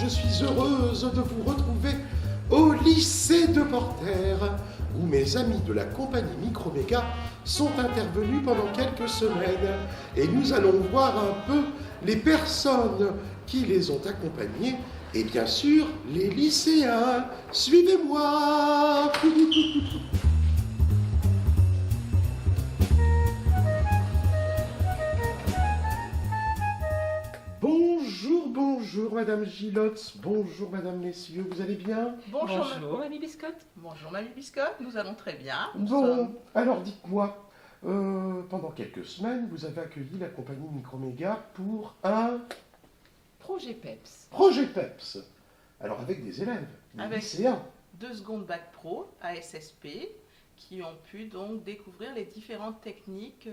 je suis heureuse de vous retrouver au lycée de Porter, où mes amis de la compagnie Microméga sont intervenus pendant quelques semaines. Et nous allons voir un peu les personnes qui les ont accompagnés et bien sûr les lycéens. Suivez-moi. Bonjour Madame Gilotte, bonjour Madame Messieurs, vous allez bien? Bonjour Mamie Biscotte. Bonjour Mamie Biscotte, nous allons très bien. Alors dites-moi, pendant quelques semaines, vous avez accueilli la compagnie Microméga pour un projet PEPS. Projet PEPS. Alors avec des élèves, des lycéens. 2 secondes bac pro à SSP qui ont pu donc découvrir les différentes techniques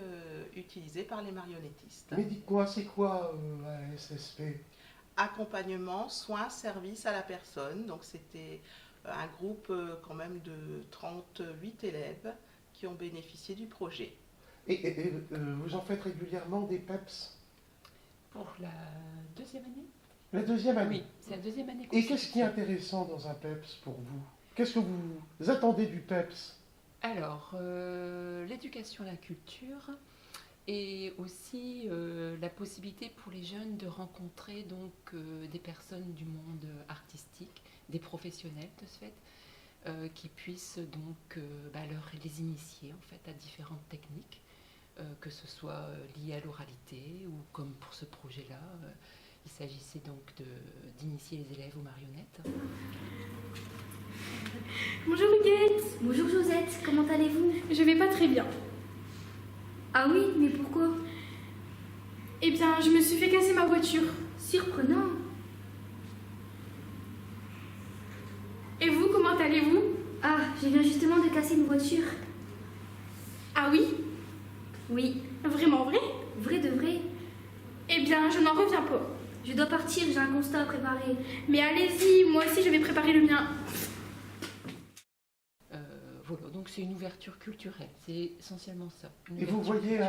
utilisées par les marionnettistes. Mais dites-moi, c'est quoi la SSP? Accompagnement, soins, service à la personne. Donc c'était un groupe quand même de 38 élèves qui ont bénéficié du projet. Et vous en faites régulièrement des PEPS? Pour la 2e année? La 2e année? Oui, c'est la 2e année. Et qu'est-ce qui est intéressant dans un PEPS pour vous? Qu'est-ce que vous attendez du PEPS? Alors, l'éducation à la culture et aussi la possibilité pour les jeunes de rencontrer donc des personnes du monde artistique, des professionnels de ce fait, qui puissent donc les initier en fait à différentes techniques, que ce soit lié à l'oralité ou comme pour ce projet-là, il s'agissait donc d'initier les élèves aux marionnettes. Bonjour Huguette. Bonjour Josette, comment allez-vous? Je vais pas très bien. Ah oui, mais pourquoi? Eh bien, je me suis fait casser ma voiture. Surprenant. Et vous, comment allez-vous? Ah, je viens justement de casser une voiture. Ah oui? Oui. Vraiment vrai? Vrai de vrai. Eh bien, je n'en reviens pas. Je dois partir, j'ai un constat à préparer. Mais allez-y, moi aussi je vais préparer le mien. Voilà, donc c'est une ouverture culturelle, c'est essentiellement ça. Et vous voyez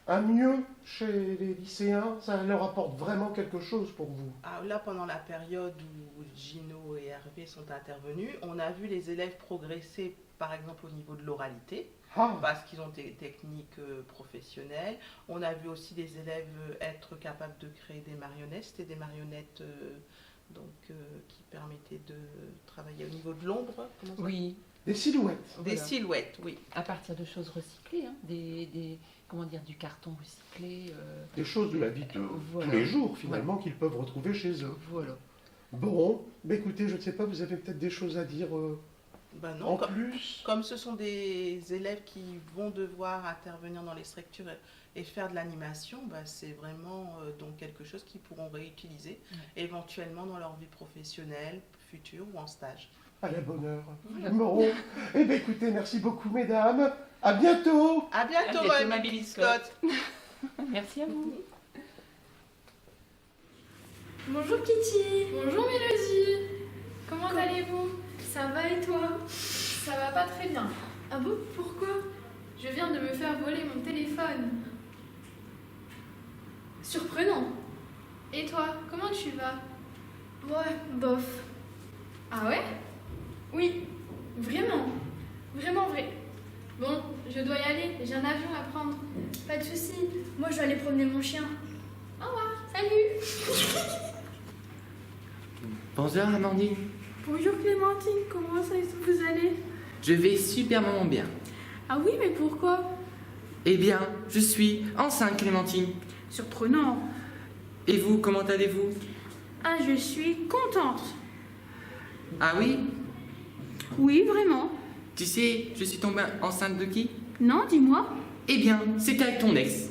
un mieux chez les lycéens? Ça leur apporte vraiment quelque chose pour vous? Là, pendant la période où Gino et Hervé sont intervenus, on a vu les élèves progresser, par exemple au niveau de l'oralité, parce qu'ils ont des techniques professionnelles. On a vu aussi des élèves être capables de créer des marionnettes. C'était des marionnettes qui permettaient de travailler au niveau de l'ombre. Oui. Des silhouettes. Des silhouettes, oui. À partir de choses recyclées, hein, du carton recyclé. Des choses de la vie de tous les jours, finalement, qu'ils peuvent retrouver chez eux. Voilà. Bon, écoutez, je ne sais pas, vous avez peut-être des choses à dire non, plus? Comme ce sont des élèves qui vont devoir intervenir dans les structures et faire de l'animation, c'est vraiment donc quelque chose qu'ils pourront réutiliser éventuellement dans leur vie professionnelle, future ou en stage. À la bonne heure. Bon, eh bien écoutez, merci beaucoup mesdames. À bientôt. À bientôt, Mamie Biscotte. Merci à vous. Bonjour Kitty. Bonjour Mélodie. Comment allez-vous? Ça va et toi? Ça va pas très bien. Ah bon? Pourquoi? Je viens de me faire voler mon téléphone. Surprenant. Et toi, comment tu vas? Ouais, bof. Ah ouais? Oui, vraiment. Vraiment vrai. Bon, je dois y aller, j'ai un avion à prendre. Pas de soucis, moi je vais aller promener mon chien. Au revoir, salut. Bonjour Amandine. Bonjour Clémentine, comment ça vous allez? Je vais superment bien. Ah oui, mais pourquoi? Eh bien, je suis enceinte Clémentine. Surprenant. Et vous, comment allez-vous? Ah, je suis contente. Ah oui? Oui, vraiment. Tu sais, je suis tombée enceinte de qui? Non, dis-moi. Eh bien, c'était avec ton ex.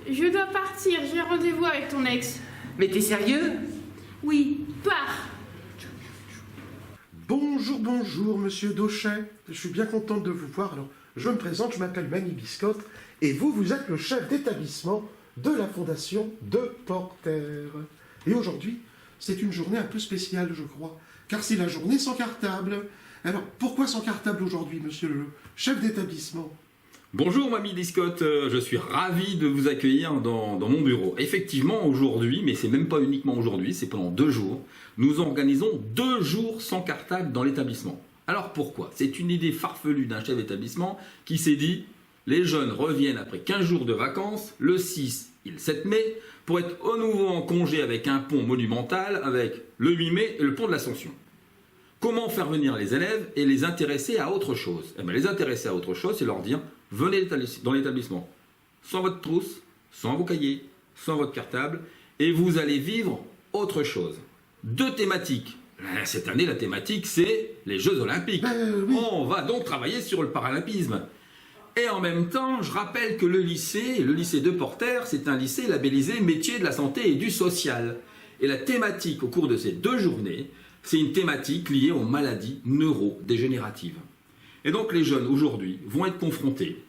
Je dois partir, j'ai rendez-vous avec ton ex. Mais t'es sérieux? Oui, pars. Bonjour, monsieur Dauchet. Je suis bien contente de vous voir. Alors, je me présente, je m'appelle Mamie Biscotte, et vous êtes le chef d'établissement de la Fondation de Porter. Et aujourd'hui, c'est une journée un peu spéciale, je crois, car c'est la journée sans cartable. Alors, pourquoi sans cartable aujourd'hui, monsieur le chef d'établissement? Bonjour Mamie Biscotte, je suis ravi de vous accueillir dans mon bureau. Effectivement aujourd'hui, mais c'est même pas uniquement aujourd'hui, c'est pendant 2 jours, nous organisons 2 jours sans cartable dans l'établissement. Alors pourquoi? C'est une idée farfelue d'un chef d'établissement qui s'est dit les jeunes reviennent après 15 jours de vacances, le 6 et le 7 mai, pour être au nouveau en congé avec un pont monumental, avec le 8 mai et le pont de l'Ascension. Comment faire venir les élèves et les intéresser à autre chose? Eh bien, les intéresser à autre chose, c'est leur dire venez dans l'établissement, sans votre trousse, sans vos cahiers, sans votre cartable, et vous allez vivre autre chose. 2 thématiques. Cette année, la thématique, c'est les Jeux Olympiques. Oui. On va donc travailler sur le paralympisme. Et en même temps, je rappelle que le lycée de Porter, c'est un lycée labellisé métier de la santé et du social. Et la thématique au cours de ces 2 journées, c'est une thématique liée aux maladies neurodégénératives. Et donc les jeunes aujourd'hui vont être confrontés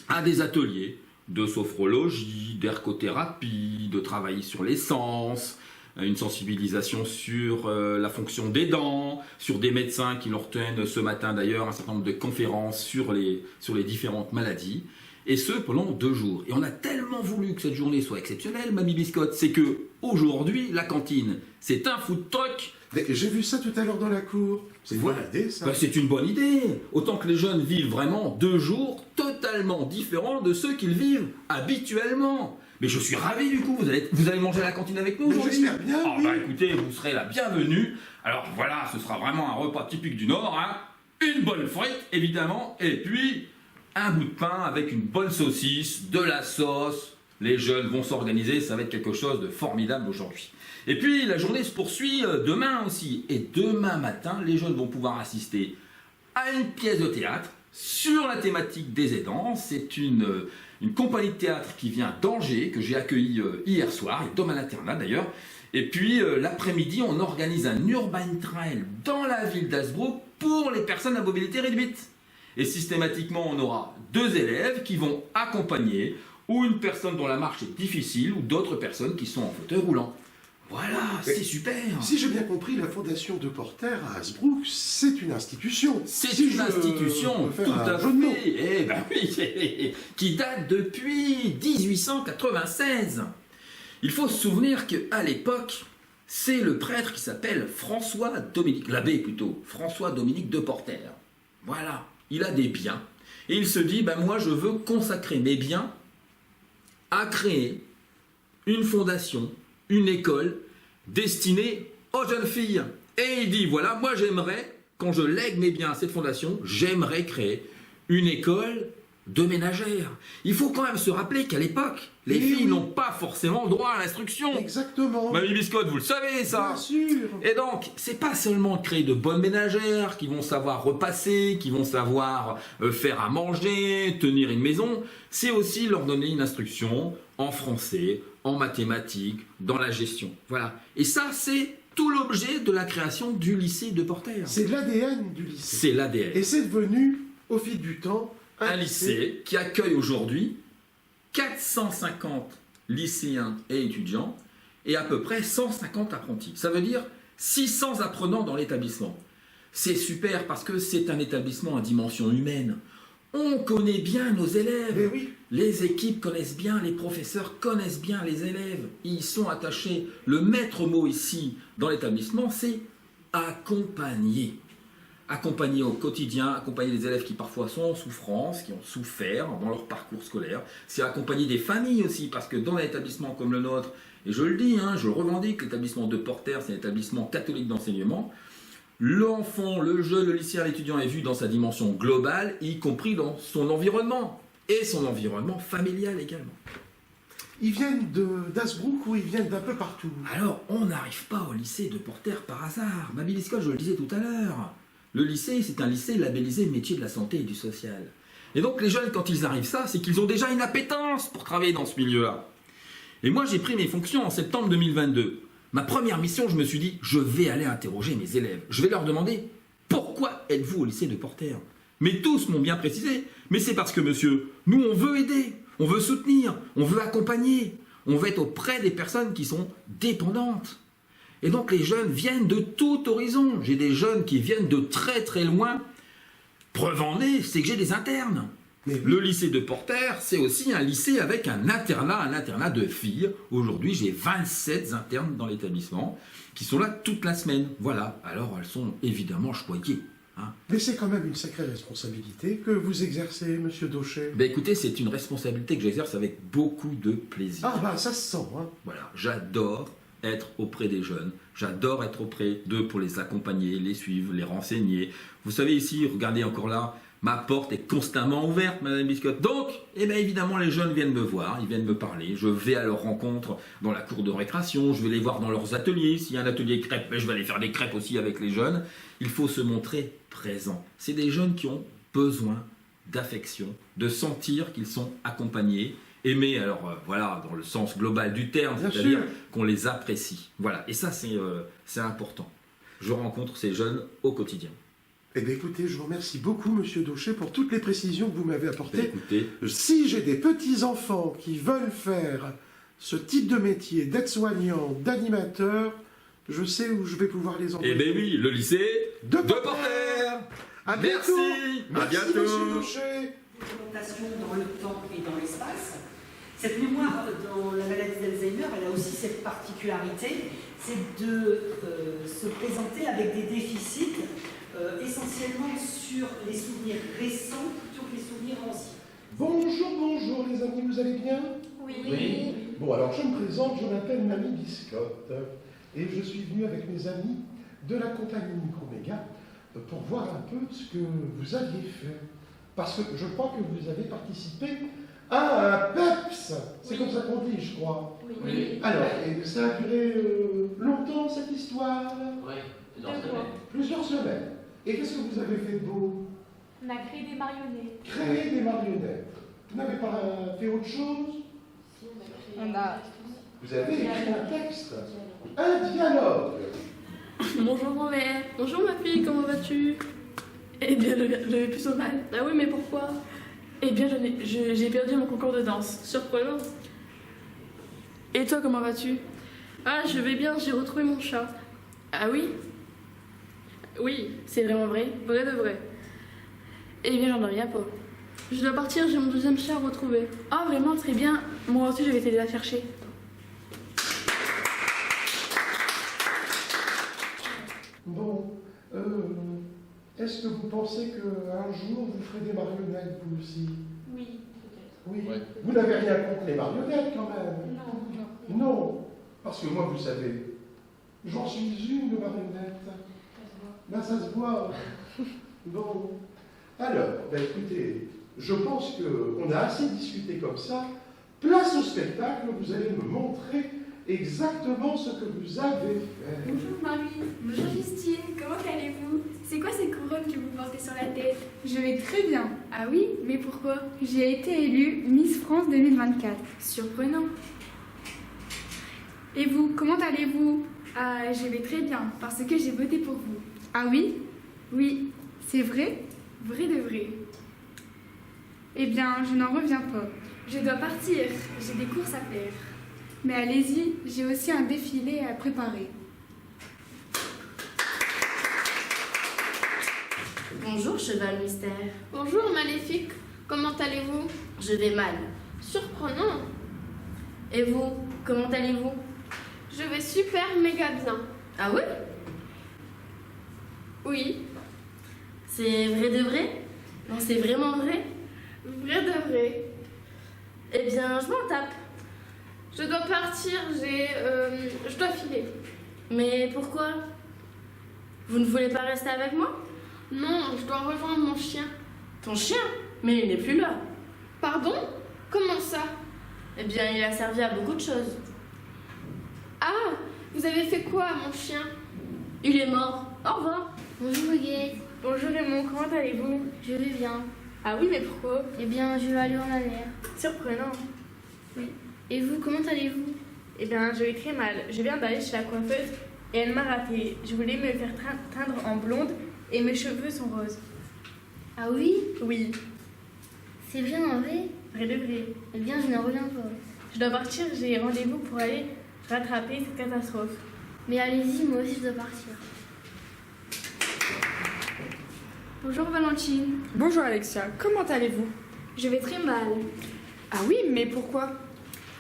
à des ateliers de sophrologie, d'ergothérapie, de travailler sur les sens, une sensibilisation sur la fonction des dents, sur des médecins qui leur tiennent ce matin d'ailleurs un certain nombre de conférences sur les différentes maladies, et ce pendant 2 jours. Et on a tellement voulu que cette journée soit exceptionnelle, Mamie Biscotte, c'est que aujourd'hui la cantine, c'est un food truck. J'ai vu ça tout à l'heure dans la cour. C'est une bonne idée, ça. C'est une bonne idée. Autant que les jeunes vivent vraiment 2 jours totalement différents de ceux qu'ils vivent habituellement. Mais je suis ravi du coup, vous allez manger à la cantine avec nous aujourd'hui? J'espère bien, oui. Bah écoutez, vous serez la bienvenue. Alors voilà, ce sera vraiment un repas typique du Nord, hein. Une bonne frite, évidemment, et puis un bout de pain avec une bonne saucisse, de la sauce. Les jeunes vont s'organiser, ça va être quelque chose de formidable aujourd'hui. Et puis la journée se poursuit demain aussi. Et demain matin, les jeunes vont pouvoir assister à une pièce de théâtre sur la thématique des aidants. C'est une compagnie de théâtre qui vient d'Angers, que j'ai accueillie hier soir, et Thomas Laterna d'ailleurs. Et puis l'après-midi, on organise un urban trail dans la ville d'Hazebrouck pour les personnes à mobilité réduite. Et systématiquement, on aura 2 élèves qui vont accompagner ou une personne dont la marche est difficile ou d'autres personnes qui sont en fauteuil roulant. Voilà, c'est super. Si j'ai bien compris, la fondation de Porter à Hasbrouck, c'est une institution. C'est une institution, tout à fait. Eh ben oui, qui date depuis 1896. Il faut se souvenir qu'à l'époque, c'est le prêtre qui s'appelle l'abbé plutôt, François-Dominique de Porter. Voilà, il a des biens. Et il se dit, ben moi je veux consacrer mes biens à créer une fondation, une école destinée aux jeunes filles. Et il dit, voilà, moi j'aimerais, quand je lègue mes biens à cette fondation, j'aimerais créer une école de ménagères. Il faut quand même se rappeler qu'à l'époque, les filles n'ont pas forcément droit à l'instruction. Exactement. Mamie Biscotte, vous le savez ça. Bien sûr. Et donc, c'est pas seulement créer de bonnes ménagères qui vont savoir repasser, qui vont savoir faire à manger, tenir une maison, c'est aussi leur donner une instruction en français, en mathématiques, dans la gestion. Voilà. Et ça, c'est tout l'objet de la création du lycée de Porter. C'est l'ADN du lycée. C'est l'ADN. Et c'est devenu, au fil du temps, Un lycée qui accueille aujourd'hui 450 lycéens et étudiants et à peu près 150 apprentis. Ça veut dire 600 apprenants dans l'établissement. C'est super parce que c'est un établissement à dimension humaine. On connaît bien nos élèves. Mais oui. Les équipes connaissent bien, les professeurs connaissent bien les élèves. Ils sont attachés. Le maître mot ici dans l'établissement, c'est accompagner. Accompagner au quotidien, accompagner les élèves qui parfois sont en souffrance, qui ont souffert dans leur parcours scolaire. C'est accompagner des familles aussi, parce que dans un établissement comme le nôtre, et je le dis, je le revendique, l'établissement de Porter, c'est un établissement catholique d'enseignement. L'enfant, le jeune, le lycéen, l'étudiant est vu dans sa dimension globale, y compris dans son environnement, et son environnement familial également. Ils viennent d'Hazebrouck ou ils viennent d'un peu partout? Alors, on n'arrive pas au lycée de Porter par hasard. Mamie Biscotte, je le disais tout à l'heure. Le lycée, c'est un lycée labellisé métier de la santé et du social. Et donc les jeunes, quand ils arrivent ça, c'est qu'ils ont déjà une appétence pour travailler dans ce milieu-là. Et moi, j'ai pris mes fonctions en septembre 2022. Ma première mission, je me suis dit, je vais aller interroger mes élèves. Je vais leur demander, pourquoi êtes-vous au lycée de Porter? Mais tous m'ont bien précisé, mais c'est parce que monsieur, nous on veut aider, on veut soutenir, on veut accompagner, on veut être auprès des personnes qui sont dépendantes. Et donc les jeunes viennent de tout horizon. J'ai des jeunes qui viennent de très très loin. Preuve en est, c'est que j'ai des internes. Mais Le lycée de Porter, c'est aussi un lycée avec un internat de filles. Aujourd'hui, j'ai 27 internes dans l'établissement qui sont là toute la semaine. Voilà, alors elles sont évidemment choyées. Mais c'est quand même une sacrée responsabilité que vous exercez, monsieur Daucher. Ben écoutez, c'est une responsabilité que j'exerce avec beaucoup de plaisir. Ah bah ça se sent, hein. Voilà, j'adore être auprès des jeunes, j'adore être auprès d'eux pour les accompagner, les suivre, les renseigner. Vous savez ici, regardez encore là, ma porte est constamment ouverte, Madame Biscotte. Donc, eh bien évidemment, les jeunes viennent me voir, ils viennent me parler. Je vais à leur rencontre dans la cour de récréation, je vais les voir dans leurs ateliers. S'il y a un atelier crêpes, ben, je vais aller faire des crêpes aussi avec les jeunes. Il faut se montrer présent. C'est des jeunes qui ont besoin d'affection, de sentir qu'ils sont accompagnés, aimés, alors voilà, dans le sens global du terme, Bien c'est-à-dire sûr. qu'on les apprécie. Voilà, et ça c'est important. Je rencontre ces jeunes au quotidien. Eh bien écoutez, je vous remercie beaucoup, monsieur Daucher, pour toutes les précisions que vous m'avez Ben, apportées. écoutez, Si j'ai des petits-enfants qui veulent faire ce type de métier d'aide-soignant, d'animateur, je sais où je vais pouvoir les envoyer. eh bien oui, le lycée De de Porter. Porter. À bientôt. Merci, à Merci, bientôt. monsieur Daucher. Documentation dans le temps et dans l'espace. Cette mémoire dans la maladie d'Alzheimer, elle a aussi cette particularité, c'est de se présenter avec des déficits essentiellement sur les souvenirs récents plutôt que les souvenirs anciens. Bonjour les amis, vous allez bien? Oui. Bon, alors je me présente, je m'appelle Mamie Biscotte et je suis venu avec mes amis de la compagnie Microméga pour voir un peu ce que vous aviez fait. Parce que je crois que vous avez participé à un PEPS. C'est comme ça qu'on dit, je crois. Oui. Alors, et ça a duré longtemps cette histoire? Oui, Plusieurs semaines. Et qu'est-ce que vous avez fait de beau? On a créé des marionnettes. Créer des marionnettes. Vous n'avez pas fait autre chose? On a... Vous avez écrit un texte, un dialogue. Bonjour grand-mère. Bonjour ma fille, comment vas-tu? Eh bien, je vais plutôt mal. Ah oui, mais pourquoi? Eh bien, j'ai perdu mon concours de danse. Surprenant. Et toi, comment vas-tu? Ah, je vais bien, j'ai retrouvé mon chat. Ah oui? Oui, c'est vraiment vrai, vrai de vrai. Eh bien, j'en reviens pas. Je dois partir, j'ai mon deuxième chat à retrouver. Ah, vraiment, très bien. Moi aussi, je vais t'aider à chercher. Bon, est-ce que vous pensez qu'un jour vous ferez des marionnettes vous aussi? Oui, peut-être. Oui. Ouais. Vous n'avez rien contre les marionnettes quand même? Non, Non. Parce que moi, vous savez, j'en suis une de marionnette. Là, ça se voit. Bon. Alors, ben écoutez, je pense qu'on a assez discuté comme ça. Place au spectacle, vous allez me montrer exactement ce que vous avez fait. Bonjour Marie, bonjour Justine, comment allez-vous? C'est quoi ces couronnes que vous portez sur la tête? Je vais très bien. Ah oui? Mais pourquoi? J'ai été élue Miss France 2024. Surprenant. Et vous, comment allez-vous? Ah, je vais très bien, parce que j'ai voté pour vous. Ah oui? Oui. C'est vrai? Vrai de vrai. Eh bien, je n'en reviens pas. Je dois partir, j'ai des courses à faire. Mais allez-y, j'ai aussi un défilé à préparer. Bonjour, cheval mystère. Bonjour Maléfique, comment allez-vous? Je vais mal. Surprenant. Et vous, comment allez-vous? Je vais super méga bien. Ah oui? Oui, C'est vrai de vrai? Non, c'est vraiment vrai? vrai de vrai. Eh bien, je m'en tape. Je dois partir, je dois filer. Mais pourquoi? Vous ne voulez pas rester avec moi? Non, je dois rejoindre mon chien. Ton chien? Mais il n'est plus là. Pardon? Comment ça? Eh bien, il a servi à beaucoup de choses. Ah, vous avez fait quoi à mon chien? Il est mort. Au revoir. Bonjour Huguette, Bonjour Raymond, comment allez-vous? je vais bien. Ah oui, mais pourquoi? Eh bien, je vais aller en la mer. Surprenant. Et vous, comment allez-vous? Eh bien, je vais très mal. Je viens d'aller chez la coiffeuse et elle m'a raté. Je voulais me faire teindre en blonde et mes cheveux sont roses. Ah oui? Oui, C'est bien en vrai? vrai de vrai. Eh bien, je n'en reviens pas. Je dois partir, j'ai rendez-vous pour aller rattraper cette catastrophe. Mais allez-y, moi aussi je dois partir. Bonjour Valentine. Bonjour Alexia, comment allez-vous? Je vais très mal. Ah oui, mais pourquoi?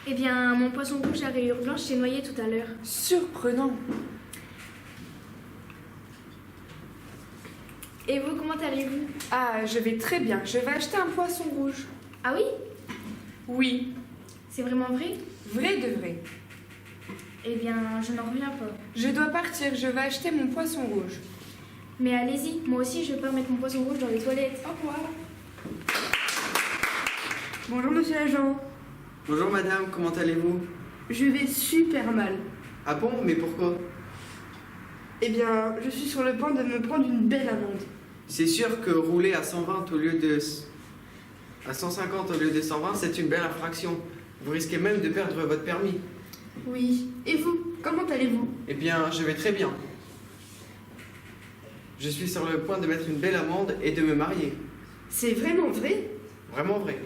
Eh bien, mon poisson rouge à rayures blanches s'est noyé tout à l'heure. Surprenant. Et vous, comment allez-vous? Ah, je vais très bien. Je vais acheter un poisson rouge. Ah oui? Oui, C'est vraiment vrai? vrai de vrai. Eh bien, je n'en reviens pas. Je dois partir, je vais acheter mon poisson rouge. Mais allez-y, moi aussi je peux mettre mon poisson rouge dans les toilettes. Au revoir. Bonjour monsieur l'agent. Bonjour madame, comment allez-vous? Je vais super mal. Ah bon, mais pourquoi? Eh bien, je suis sur le point de me prendre une belle amende. C'est sûr que rouler à 120 au lieu de... à 150 au lieu de 120, c'est une belle infraction. Vous risquez même de perdre votre permis. Oui. Et vous, comment allez-vous? Eh bien, je vais très bien. Je suis sur le point de mettre une belle amende et de me marier. C'est vraiment vrai? Vraiment vrai.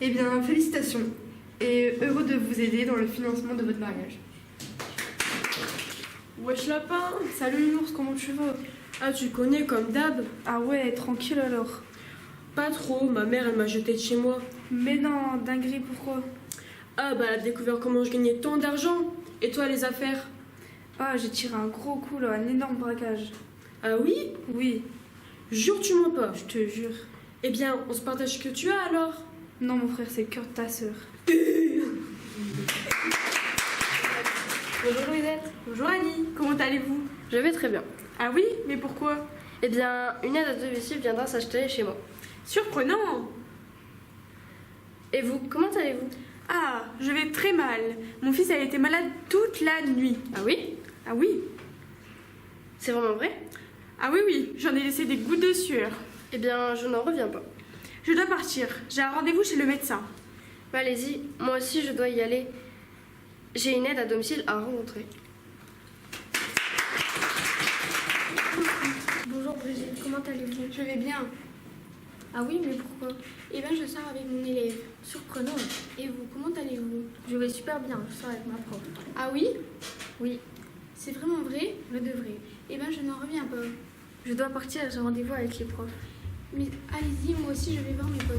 Eh bien, félicitations. Et heureux de vous aider dans le financement de votre mariage. Wesh lapin. Salut l'ours, comment tu vas? Ah, tu connais comme d'hab? Ah ouais, tranquille alors. Pas trop, ma mère elle m'a jeté de chez moi. Mais non, dinguerie, pourquoi? Ah bah elle a découvert comment je gagnais tant d'argent. Et toi les affaires? Ah, j'ai tiré un gros coup là, un énorme braquage. Ah oui? Oui. Jure tu mens pas? Je te jure. Eh bien on se partage ce que tu as alors? Non mon frère, c'est le cœur de ta sœur. Bonjour Louisette. Bonjour Annie, comment allez-vous? Je vais très bien. Ah oui, mais pourquoi? Eh bien, une aide à domicile viendra s'acheter chez moi. Surprenant. Et vous, comment allez-vous? Ah, je vais très mal. Mon fils a été malade toute la nuit. Ah oui? Ah oui? C'est vraiment vrai? Ah oui, oui, j'en ai laissé des gouttes de sueur. Eh bien, je n'en reviens pas. Je dois partir, j'ai un rendez-vous chez le médecin. Bah, allez-y, moi aussi je dois y aller. J'ai une aide à domicile à rencontrer. Bonjour Brigitte, comment allez-vous? Je vais bien. Ah oui, mais pourquoi? Eh bien, je sors avec mon élève. Surprenant. Et vous, comment allez-vous? Je vais super bien, je sors avec ma prof. Ah oui? Oui. C'est vraiment vrai? Vrai de vrai. Eh bien, je n'en reviens pas. Je dois partir, j'ai rendez-vous avec les profs. Mais allez-y, moi aussi, je vais voir mes potes.